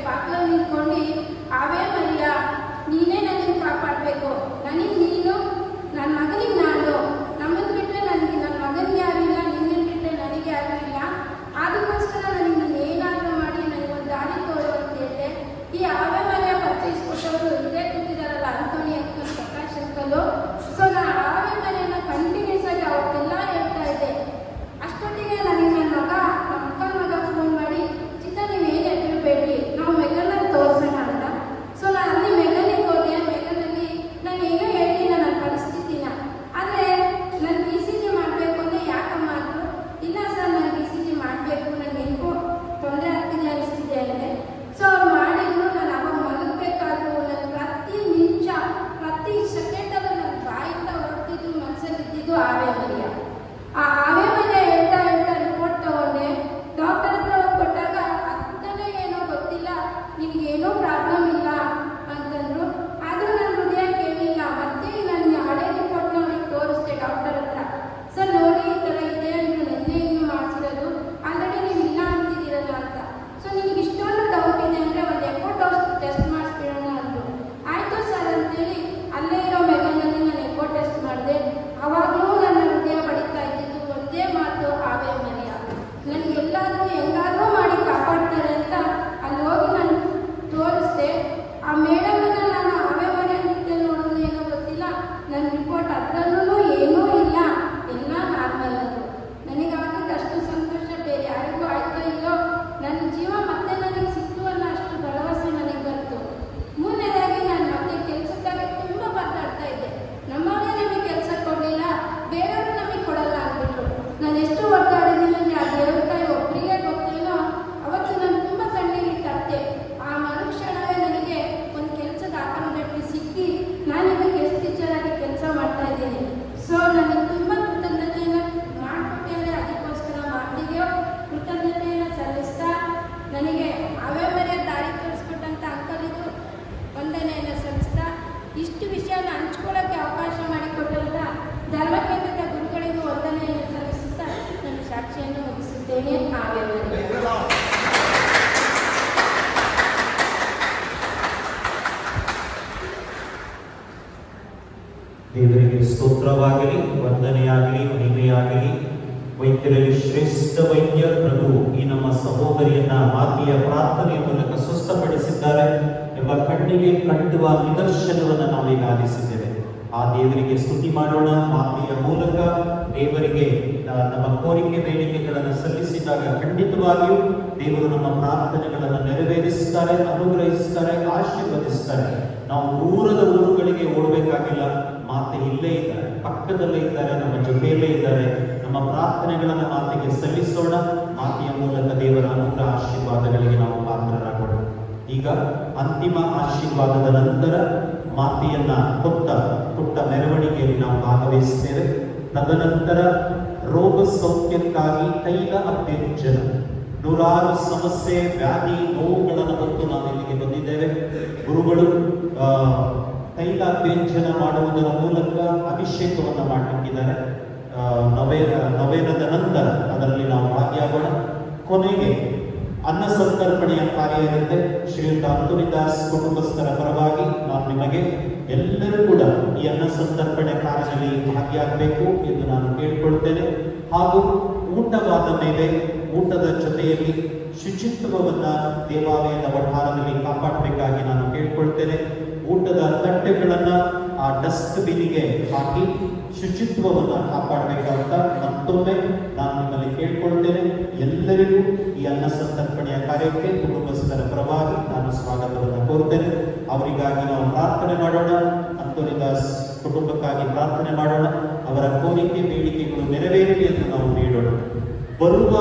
ಬಾಗಿಲಲ್ಲಿ ನಿಂತ್ಕೊಂಡು ಆವೇ ಮರಿಯ ನೀನೇ ನನಗೆ ಕಾಪಾಡಬೇಕು, ನನಗೆ ನೀನು, ನನ್ನ ಮಗನಿಗೆ ನಾನು, ನಮ್ಮನ್ನು ಬಿಟ್ಟರೆ ನನಗೆ ನನ್ನ ಮಗನಿಗೆ ಯಾರು ಇಲ್ಲ, ನಿನ್ನನ್ನು ಬಿಟ್ಟರೆ ನನಗೆ ಯಾರು ಇಲ್ಲ, ಅದಕ್ಕೋಸ್ಕರ ನನಗೆ ನೀನು ಏನಾದರೂ ಮಾಡಿ ನನಗೊಂದು ದಾರಿ ತೋರು ಅಂತ ಹೇಳಿದೆ. ಈ ಆವೇ ಮರಿಯ ಪರಿಚಯಿಸ್ಕೊಟ್ಟವರು ಇದೇ ಕೂತಿದಾರಲ್ಲ, Anthony uncle, Prakash uncle. So ನಾನು ಆವೇ ಮನೆಯನ್ನು ಕಂಟಿನ್ಯೂಸ್ ಆಗಿ ಅವತ್ತೆಲ್ಲ ಹೇಳ್ತಾ ಇದ್ದೆ. ಅಷ್ಟೊತ್ತಿಗೆ ನನಗೆ ನನ್ನ ಅಕ್ಕನ ಮಗ ಫೋನ್ ಮಾಡಿ, ಚಿತ್ತ ನೀವೇನು ಹೆದರಬೇಡಿ, ನಾವು ಮೆಗನಲ್ಲಿ ತೋರಿಸೋಣ ಅಂತ. ಸೊ ನಾನು ಅಲ್ಲಿ ಮೆಗನಿಗೆ ಹೋದೆ. ಮೆಗನಲ್ಲಿ ನಾನು ಏನೂ ಹೇಳಿಲ್ಲ ನನ್ನ ಪರಿಸ್ಥಿತಿನ. ಆದರೆ ನಾನು ಬಿ ಸಿ ಜಿ ಮಾಡಬೇಕು ಅಂದರೆ ಯಾಕಮ್ಮ ಅಂದರು. ಇಲ್ಲ ಸರ್, ನಾನು ಬಿ ಸಿ ಜಿ ಮಾಡಬೇಕು, ನನಗೆ ಏನಕ್ಕೂ ತೊಂದರೆ ಆಗ್ತಿದೆ ಅನಿಸ್ತಿದೆ ಅಂದೆ. ಸೊ ಅವ್ರು ಮಾಡಿದ್ರು. ನಾನು ಅವಾಗ ಮಲಗಬೇಕಾದ್ರು ನನ್ನ ಪ್ರತಿ ನಿಮಿಷ, ಪ್ರತಿ ಸೆಕೆಂಡಲ್ಲೂ ನನ್ನ ಬಾಯಿಂದ ಹೊರಟಿದ್ದು, ಮನಸ್ಸಲ್ಲಿ ಇದ್ದಿದ್ದು ಆವೇ ಮರಿಯ. ಆ ಆವೇ ಮರಿಯ ಹೇಳ್ತಾ ಹೇಳ್ತಾ ರಿಪೋರ್ಟ್ ತಗೊಂಡೆ. ಡಾಕ್ಟರ್ ಹತ್ರ ಹೋಗಿ ಕೊಟ್ಟಾಗ ಅದನ್ನೇ ಏನೋ ಗೊತ್ತಿಲ್ಲ, ನಿನಗೇನೋ ಪ್ರಾಬ್ಲಮ್ ಇಲ್ಲ ಅಂತಂದರು. ಆದರೂ ನನ್ನ ಹೃದಯ ಕೇಳಲಿಲ್ಲ. ಮತ್ತೆ ನನ್ನ ಹಳೆ ರಿಪೋರ್ಟ್ನ ಅವ್ರಿಗೆ ತೋರಿಸ್ದೆ ಡಾಕ್ಟರ್ ಹತ್ರ. ಸರ್ ನೋಡಿ, ಈ ಥರ ಇದೆ, ನೀವು ನಿನ್ನೆ ಇನ್ನೂ ಮಾಡಿಸಿರೋದು, ಆಲ್ರೆಡಿ ನೀವು ಇಲ್ಲ ಅಂತಿದ್ದೀರಲ್ಲ ಅಂತ. ಸೊ ನಿನಗೆ ಇಷ್ಟೊಂದು ಡೌಟ್ ಇದೆ ಅಂದರೆ ಒಂದು ಎಕೋ ಟೆಸ್ಟ್ ಮಾಡಿಸ್ಬಿಡೋಣ ಅಂದರು. ಆಯಿತು ಸರ್ ಅಂತೇಳಿ ಅಲ್ಲೇ ಇರೋ ಮೆಗನಲ್ಲಿ ನಾನು ಎಕೋ ಟೆಸ್ಟ್ ಮಾಡಿದೆ. ಆವಾಗಲೂ ನನ್ನ ಹೃದಯ ಬಡಿತಾ ಇದ್ದಿದ್ದು ಒಂದೇ ಮಾತು, ಆವೇ ಮರಿಯ ನನಗೆ ಎಲ್ಲಾದರೂ ಹೆಂಗಾದರೂ ಮಾಡಿ ಕಾಪಾಡ್ತಾರೆ ಅಂತ ಅಲ್ಲಿ ಹೋಗಿ ನಾನು ತೋರಿಸ್ದೆ. ಆ ಮೇಡಮನ್ನು ನಾನು ಆವೇ ಮರಿಯ ನಿಂತಲ್ಲಿ ನೋಡೋದು ಏನೋ ಗೊತ್ತಿಲ್ಲ, ನನ್ನ ರಿಪೋರ್ಟ್ ಅದರಲ್ಲೂ ಏನೂ ಇಲ್ಲ, ಎಲ್ಲ ನಾರ್ಮಲ್ ಅಂದರು. ನನಗೆ ಆಗಿದ್ದು ಅಷ್ಟು ಸಂತೋಷ ಬೇರೆ ಯಾರಿಗೂ ಆಯ್ತೋ ಇಲ್ಲೋ, ನನ್ನ ಜೀವ ಮತ್ತೆ ನನಗೆ ಸಿಕ್ತು ಅನ್ನೋ ಅಷ್ಟು ಭರವಸೆ ನನಗೆ ಬಂತು. ಮೂರನೇದಾಗಿ ನಾನು ಮತ್ತೆ ಕೆಲಸಕ್ಕಾಗಿ ತುಂಬ ಮಾತಾಡ್ತಾ ಇದ್ದೆ. ನಮ್ಮವರೇ ನಮಗೆ ಕೆಲಸ ಕೊಡಲಿಲ್ಲ, ಬೇರೆಯವರು ನಮಗೆ ಕೊಡಲ್ಲ ಅಂದ್ಬಿಟ್ರು. ನಾನು ಎಷ್ಟು ಒದ್ದಾಡಿದ್ದೀನಿ ಅಂದರೆ ಆ ದೇವ್ರ ತಾಯಿ ಒಬ್ಬರಿಗೆ ಗೊತ್ತೇನೋ. ಅವತ್ತು ನಾನು ತುಂಬ ಕಣ್ಣೀರು ತಟ್ಟೆ. ಆ ಮರುಕ್ಷಣವೇ ನನಗೆ ಒಂದು ಕೆಲಸದ ಆಪರ್ಚುನಿಟಿ ಸಿಕ್ಕಿ ನಾನಿವಾಗ ಎಷ್ಟು ಟೀಚರಾಗಿ ಕೆಲಸ ಮಾಡ್ತಾ ಇದ್ದೀನಿ. ಸೊ ನನಗೆ ತುಂಬ ಕೃತಜ್ಞತೆಯನ್ನು ಮಾಡಿಕೊಟ್ಟಿದ್ದಾರೆ. ಅದಕ್ಕೋಸ್ಕರ ಮಾತಿಗೆ ಕೃತಜ್ಞತೆಯನ್ನು ಸಲ್ಲಿಸ್ತಾ, ನನಗೆ ಆವೇ ಮರಿಯ ದಾರಿ ತೋರಿಸ್ಕೊಟ್ಟಂಥ ಅಂಕಲಿಗೂ ವಂದನೆಯನ್ನು ಸಲ್ಲಿಸ್ತಾ, ಇಷ್ಟು ವಿಷಯನ ಹಂಚ್ಕೊಳ್ಳೋಕ್ಕೆ ಅವಕಾಶ ಮಾಡಿಕೊಟ್ಟಂಥ ಧರ್ಮಕೇಂದ್ರದ ಗುರುಗಳಿಗೂ ವಂದನೆಯನ್ನು ಸಲ್ಲಿಸುತ್ತಾ ನನ್ನ ಸಾಕ್ಷಿಯನ್ನು ಮುಗಿಸುತ್ತೇನೆ. ಆವೇ ಮರಿಯ. ದೇವರಿಗೆ ಸ್ತೋತ್ರವಾಗಲಿ, ವಂದನೆಯಾಗಲಿ, ಮಹಿಮೆಯಾಗಲಿ. ವೈದ್ಯರಲ್ಲಿ ಶ್ರೇಷ್ಠ ವೈದ್ಯ ಪ್ರಭು ಈ ನಮ್ಮ ಸಹೋದರಿಯನ್ನ ಮಾತೆಯ ಪ್ರಾರ್ಥನೆಯ ಮೂಲಕ ಸ್ವಸ್ಥಪಡಿಸಿದ್ದಾರೆ ಎಂಬ ಕಣ್ಣಿಗೆ ಕಂಡುವ ನಿದರ್ಶನವನ್ನು ನಾವೀಗ ಆಲಿಸಿದ್ದೇವೆ. ಆ ದೇವರಿಗೆ ಸ್ತುತಿ ಮಾಡೋಣ. ಮಾತೆಯ ಮೂಲಕ ದೇವರಿಗೆ ನಮ್ಮ ಕೋರಿಕೆ ಬೇಡಿಕೆಗಳನ್ನು ಸಲ್ಲಿಸಿದಾಗ ಖಂಡಿತವಾಗಿಯೂ ದೇವರು ನಮ್ಮ ಪ್ರಾರ್ಥನೆಗಳನ್ನು ನೆರವೇರಿಸ್ತಾರೆ, ಅನುಗ್ರಹಿಸ್ತಾರೆ, ಆಶೀರ್ವದಿಸ್ತಾರೆ. ನಾವು ದೂರದ ಊರುಗಳಿಗೆ ಓಡಬೇಕಾಗಿಲ್ಲ. ಮಾತೆ ಇಲ್ಲೇ ಇದ್ದಾರೆ, ಪಕ್ಕದಲ್ಲೇ ಇದ್ದಾರೆ, ನಮ್ಮ ಜೊತೆಯಲ್ಲೇ ಇದ್ದಾರೆ. ನಮ್ಮ ಪ್ರಾರ್ಥನೆಗಳನ್ನು ಮಾತೆಗೆ ಸಲ್ಲಿಸೋಣ. ಮಾತೆಯ ಮೂಲಕ ದೇವರ ಅನುಗ್ರಹ ಆಶೀರ್ವಾದಗಳಿಗೆ ನಾವು ಪಾತ್ರರಾಗೋಣ. ಈಗ ಅಂತಿಮ ಆಶೀರ್ವಾದದ ನಂತರ ಮಾತೆಯನ್ನ ಪುಟ್ಟ ಮೆರವಣಿಗೆಯಲ್ಲಿ ನಾವು ಭಾಗವಹಿಸ್ತೇವೆ. ತದನಂತರ ರೋಗ ಸೌಖ್ಯಕ್ಕಾಗಿ ತೈಲ ಅಭ್ಯಂಜನ, ನೂರಾರು ಸಮಸ್ಯೆ, ವ್ಯಾಧಿ, ನೋವುಗಳನ್ನು ಹೊತ್ತು ನಾವು ಇಲ್ಲಿಗೆ ಬಂದಿದ್ದೇವೆ. ಗುರುಗಳು ತೈಲ ಅಭ್ಯಂಜನ ಮಾಡುವುದರ ಮೂಲಕ ಅಭಿಷೇಕವನ್ನು ಮಾಡಲಿಕ್ಕಿದ್ದಾರೆ. ನವೇನದ ನಂತರ ಅದರಲ್ಲಿ ನಾವು ಭಾಗಿಯಾಗೋಣ. ಕೊನೆಗೆ ಅನ್ನ ಸಂತರ್ಪಣೆಯ ಕಾರ್ಯ ಇರುತ್ತೆ. ಶ್ರೀಯುತ ಅಂತೋನಿದಾಸ್ ಕುಟುಂಬಸ್ಥರ ಪರವಾಗಿ ನಾನು ನಿಮಗೆ ಎಲ್ಲರೂ ಕೂಡ ಈ ಅನ್ನ ಸಂತರ್ಪಣೆ ಕಾರ್ಯದಲ್ಲಿ ಭಾಗಿಯಾಗಬೇಕು ಎಂದು ನಾನು ಕೇಳಿಕೊಳ್ತೇನೆ. ಹಾಗೂ ಊಟವಾದ ಮೇಲೆ ಊಟದ ಜೊತೆಯಲ್ಲಿ ಶುಚಿತ್ವವನ್ನ ದೇವಾಲಯದ ವಠಾರದಲ್ಲಿ ಕಾಪಾಡಬೇಕಾಗಿ ನಾನು ಕೇಳಿಕೊಳ್ತೇನೆ. ಊಟದ ತಟ್ಟೆಗಳನ್ನ ಆ ಡಸ್ಟ್ ಬಿನ್ನಿಗೆ ಹಾಕಿ ಶುಚಿತ್ವವನ್ನು ಕಾಪಾಡಬೇಕಂತ ಮತ್ತೊಮ್ಮೆ ನಾನು ನಿಮ್ಮಲ್ಲಿ ಕೇಳ್ಕೊಳ್ತೇನೆ. ಎಲ್ಲರಿಗೂ ಈ ಅನ್ನ ಸಂತರ್ಪಣೆಯ ಕಾರ್ಯಕ್ಕೆ ಕುಟುಂಬಸ್ಥರ ಪರವಾಗಿ ನಾನು ಸ್ವಾಗತವನ್ನು ಕೋರುತ್ತೇನೆ. ಅವರಿಗಾಗಿ ನಾವು ಪ್ರಾರ್ಥನೆ ಮಾಡೋಣ. ಅಂತೋನಿದಾಸ್ ಕುಟುಂಬಕ್ಕಾಗಿ ಪ್ರಾರ್ಥನೆ ಮಾಡೋಣ. ಅವರ ಕೋರಿಕೆ ಬೇಡಿಕೆಗಳು ನೆರವೇರಲಿ ಎಂದು ನಾವು ಬೇಡೋಣ. ಬರುವ